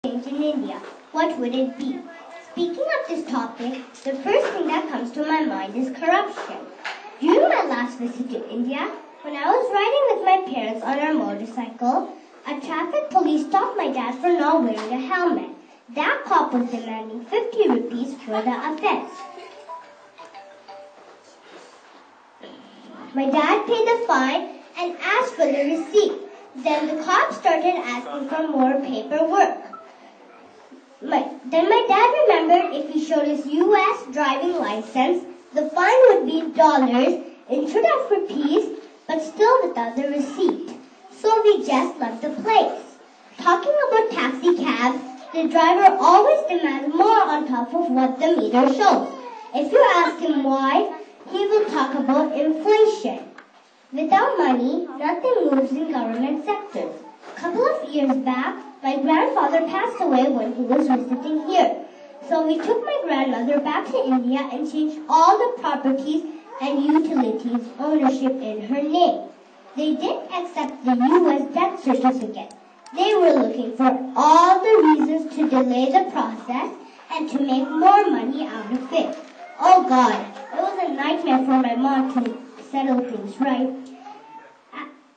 change in India, what would it be? Speaking of this topic, the first thing that comes to my mind is corruption. During my last visit to India, when I was riding with my parents on our motorcycle, a traffic police stopped my dad for not wearing a helmet. That cop was demanding 50 rupees for the offense. My dad paid the fine and asked for the receipt. Then the cop started asking for more paperwork. Then my dad remembered if he showed his U.S. driving license, the fine would be dollars instead of rupees, but still without the receipt. So we just left the place. Talking about taxi cabs, the driver always demands more on top of what the meter shows. If you ask him why, he will talk about inflation. Without money, nothing moves in government sectors. A couple of years back, my grandfather passed away when he was visiting here. So we took my grandmother back to India and changed all the properties and utilities ownership in her name. They didn't accept the U.S. death certificate. They were looking for all the reasons to delay the process and to make more money out of it. Oh God, it was a nightmare for my mom to settle things right.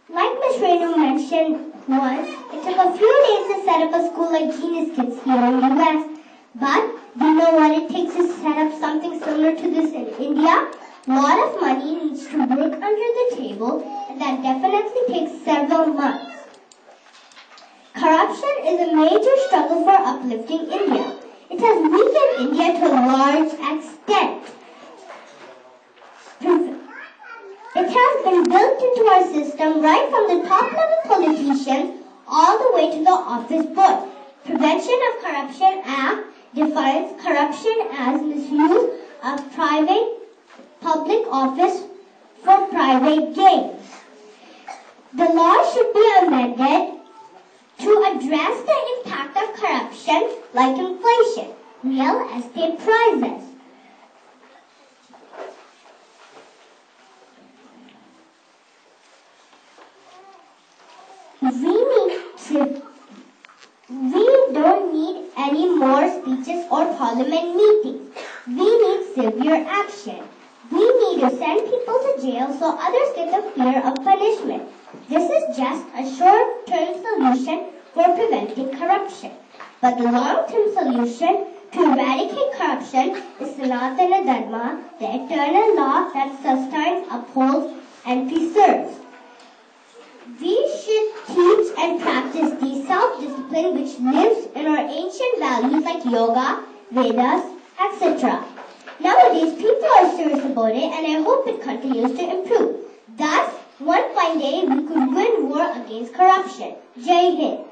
Like Ms. Renu mentioned once, it took a few days to set up a school like Genius Kids here in the US. But do you know what it takes to set up something similar to this in India? A lot of money needs to work under the table, and that definitely takes several months. Corruption is a major struggle for uplifting India. It has weakened India to a large extent. It has been built into our system right from the top level politicians all the way to the office boy. Prevention of Corruption Act defines corruption as misuse of public office for private gains. The law should be amended to address the impact of corruption like inflation, real estate prices. We don't need any more speeches or parliament meetings. We need severe action. We need to send people to jail so others get the fear of punishment. This is just a short-term solution for preventing corruption. But the long-term solution to eradicate corruption is Sanatana Dharma, the eternal law that sustains, upholds, and preserves. We should teach and practice the self-discipline which lives in our ancient values like yoga, Vedas, etc. Nowadays, people are serious about it, and I hope it continues to improve. Thus, one fine day, we could win war against corruption. Jai Hind.